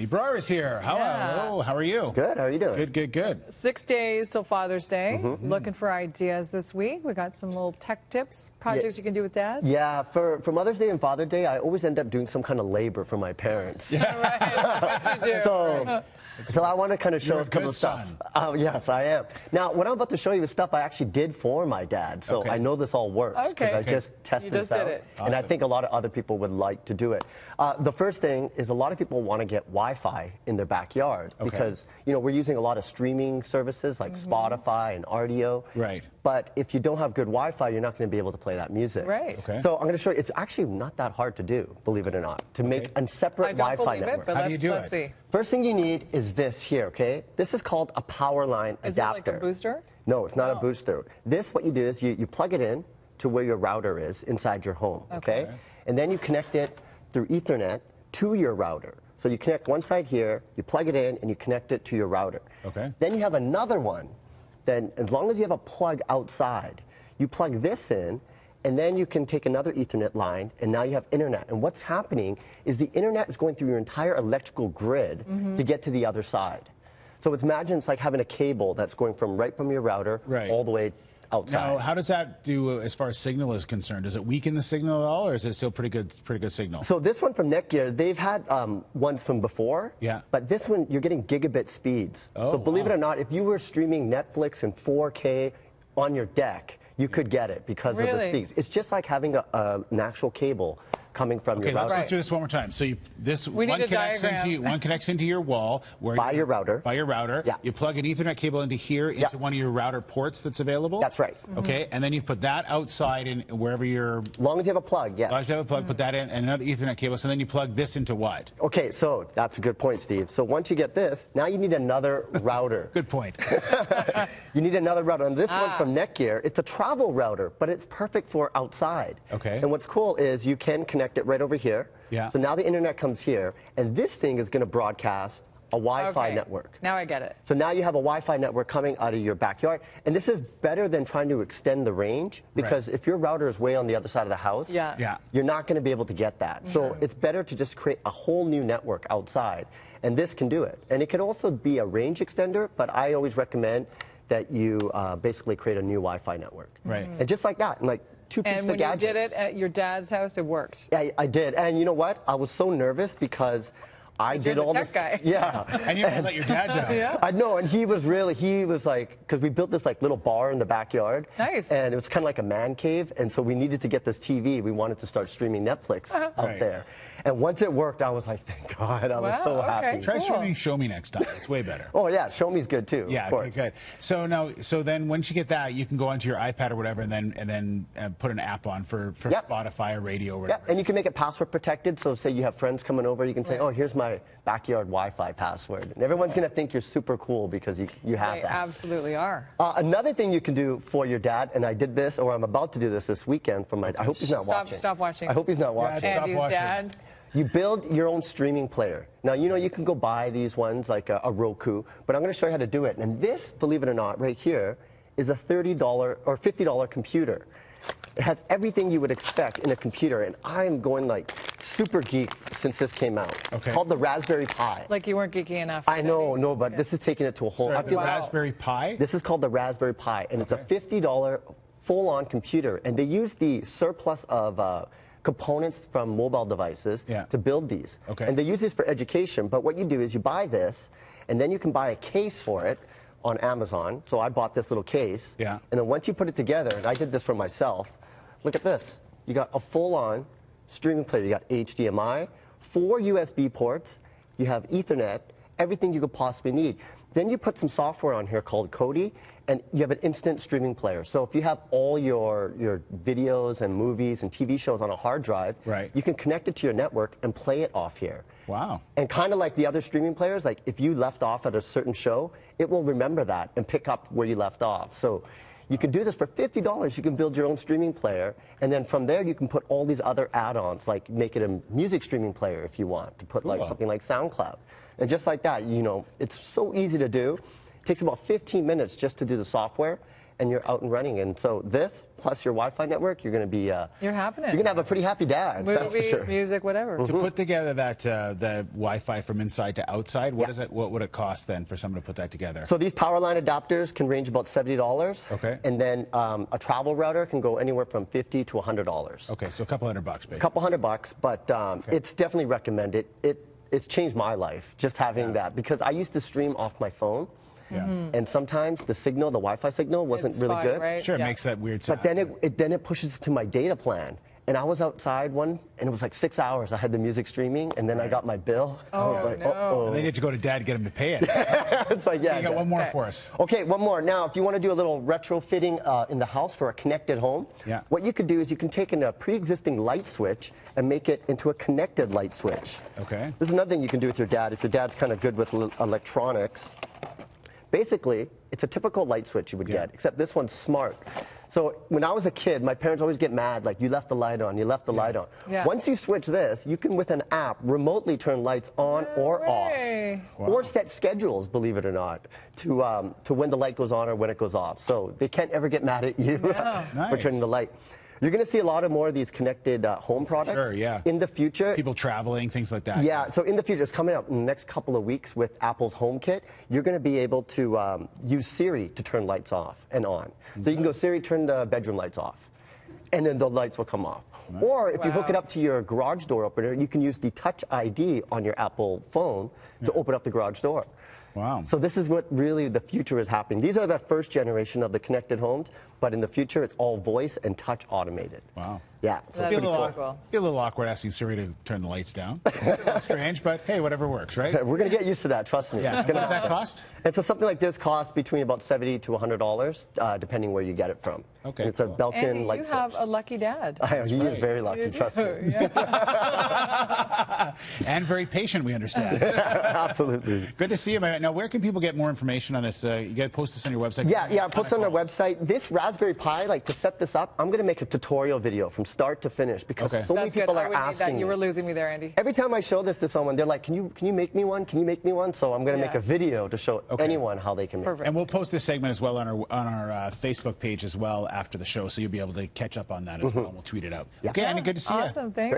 Andy Brower is here. Hello. How are you? Good. How are you doing? Good, good, good. 6 days till Father's Day. Looking for ideas this week. We got some little tech tips, projects you can do with Dad. Yeah, for Mother's Day and Father's Day, I always end up doing some kind of labor for my parents. Yeah. Right. What you do. So I want to kind of show You're a couple of stuff. Yes, I am. Now, what I'm about to show you is stuff I actually did for my dad. So I know this all works because I just tested this out. And I think a lot of other people would like to do it. The first thing is a lot of people want to get Wi-Fi in their backyard because, you know, we're using a lot of streaming services like Spotify and RDO. Right. But if you don't have good Wi-Fi, you're not going to be able to play that music. Right. So I'm going to show you, it's actually not that hard to do, believe it or not, to make a separate Wi-Fi network. How do you do let's see. First thing you need is this here, okay? This is called a power line adapter. Is it like a booster? No, it's not a booster. This, what you do is you plug it in to where your router is inside your home, okay? And then you connect it through Ethernet to your router. So you connect one side here, you plug it in, and you connect it to your router. Then you have another one. Then as long as you have a plug outside, you plug this in, and then you can take another Ethernet line, and now you have internet. And what's happening is the internet is going through your entire electrical grid to get to the other side. So imagine it's like having a cable that's going right from your router all the way outside. Now, how does that do as far as signal is concerned? Does it weaken the signal at all, or is it still pretty good signal? So this one from Netgear, they've had ones from before. But this one, you're getting gigabit speeds. So believe it or not, if you were streaming Netflix in 4K on your deck, you could get it because of the speeds. It's just like having an actual cable coming from your router. Let's go through this one more time. So one connects into your wall by your router. By your router. You plug an Ethernet cable into here into one of your router ports that's available. That's right. Okay, and then you put that outside in wherever you're. As long as you have a plug, As long as you have a plug, put that in and another Ethernet cable. So then you plug this into what? Okay, so that's a good point, Steve. So once you get this, now you need another router. Good point. You need another router, and this one's from Netgear. It's a travel router, but it's perfect for outside. And what's cool is you can connect it right over here. So now the internet comes here, and this thing is going to broadcast a Wi-Fi network. Now I get it. So now you have a Wi-Fi network coming out of your backyard, and this is better than trying to extend the range because if your router is way on the other side of the house, you're not going to be able to get that. So it's better to just create a whole new network outside, and this can do it. And it can also be a range extender, but I always recommend that you basically create a new Wi-Fi network. And just like that, and like two pieces of gadgets. And when you did it at your dad's house, it worked. Yeah, I did. And you know what? I was so nervous because I did all this. Yeah. And you didn't let your dad down. I know, and he was like, because we built this like little bar in the backyard. Nice. And it was kind of like a man cave, and so we needed to get this TV. We wanted to start streaming Netflix out there. And once it worked, I was like, thank God, I was so happy. Try streaming Show Me next time. It's way better. Oh yeah, Show Me's good too. Yeah, okay, good. So then once you get that, you can go onto your iPad or whatever, and then put an app on for Spotify or radio or whatever. And you can make it password protected. So say you have friends coming over, you can say, oh, here's my backyard Wi-Fi password, and everyone's going to think you're super cool because you have that. They absolutely are. Another thing you can do for your dad, and I did this, or I'm about to do this weekend for my. I hope he's not watching. Stop watching. I hope he's not watching. Andy's dad. You build your own streaming player. Now, you know, you can go buy these ones like a Roku, but I'm going to show you how to do it. And this, believe it or not, right here, is a $30 or $50 computer. It has everything you would expect in a computer, and I'm going like super geek since this came out. It's called the Raspberry Pi. Like you weren't geeky enough. I know, no, but this is taking it to a whole. The Raspberry Pi? This is called the Raspberry Pi, and it's a $50 full-on computer, and they use the surplus of components from mobile devices to build these. And they use this for education, but what you do is you buy this, and then you can buy a case for it on Amazon. So I bought this little case. And then once you put it together, and I did this for myself, look at this. You got a full-on streaming player. You got HDMI, 4 USB ports, you have Ethernet, everything you could possibly need. Then you put some software on here called Kodi, and you have an instant streaming player. So if you have all your videos and movies and TV shows on a hard drive, you can connect it to your network and play it off here. Wow. And kind of like the other streaming players, like if you left off at a certain show, it will remember that and pick up where you left off. So you can do this for $50. You can build your own streaming player, and then from there you can put all these other add-ons, like make it a music streaming player if you want to put like something like SoundCloud. And just like that, you know, it's so easy to do. It takes about 15 minutes just to do the software, and you're out and running. And so this plus your Wi-Fi network, you're going to be you're having it. You're going to have a pretty happy dad. Movies, that's for sure. music, whatever. To put together that the Wi-Fi from inside to outside, what would it cost then for someone to put that together? So these power line adapters can range about $70. Okay. And then a travel router can go anywhere from $50 to $100. Okay, so a couple $100 basically. A couple $100, but it's definitely recommended. It's changed my life just having that, because I used to stream off my phone. Yeah. And sometimes the signal, the Wi-Fi signal, wasn't really good. Right? Sure, it makes that weird sound. But then it pushes to my data plan. And I was outside and it was like 6 hours. I had the music streaming, and then I got my bill. I was like, uh-oh. And they need to go to Dad, get him to pay it. It's like, yeah. You got one more for us. Okay, one more. Now, if you want to do a little retrofitting in the house for a connected home, what you could do is you can take a pre-existing light switch and make it into a connected light switch. Okay. This is another thing you can do with your dad if your dad's kind of good with electronics. Basically, it's a typical light switch you would get, except this one's smart. So when I was a kid, my parents always get mad, like, you left the light on, you left the light on. Yeah. Once you switch this, you can, with an app, remotely turn lights on or off. Wow. Or set schedules, believe it or not, to when the light goes on or when it goes off. So they can't ever get mad at you for turning the light. You're going to see a lot more of these connected home products in the future. People traveling, things like that. Yeah, so in the future, it's coming up in the next couple of weeks with Apple's HomeKit. You're going to be able to use Siri to turn lights off and on. So you can go, Siri, turn the bedroom lights off, and then the lights will come off. Or if you hook it up to your garage door opener, you can use the Touch ID on your Apple phone to open up the garage door. Wow. So this is what really the future is happening. These are the first generation of the connected homes, but in the future, it's all voice and touch automated. Wow. Yeah. So That's pretty cool. cool. Be a little awkward asking Siri to turn the lights down. Strange, but hey, whatever works, right? We're going to get used to that, trust me. Yeah. What does that cost? And so something like this costs between about $70 to $100, depending where you get it from. Okay. And it's a built-in Andy, light you switch. have a lucky dad. He is very lucky, trust me. And very patient, we understand. Absolutely. Good to see you. Now, where can people get more information on this? You got to post this on your website. Yeah, post on our website. This Raspberry Pi, like, to set this up, I'm going to make a tutorial video from start to finish, because so many people are asking You me. were losing me there, Andy. Every time I show this to someone, they're like, can you make me one? Can you make me one? So I'm going to make a video to show anyone how they can make it. And we'll post this segment as well on our Facebook page as well after the show, so you'll be able to catch up on that as well. We'll tweet it out. Okay, Andy, good to see you. Awesome, thanks.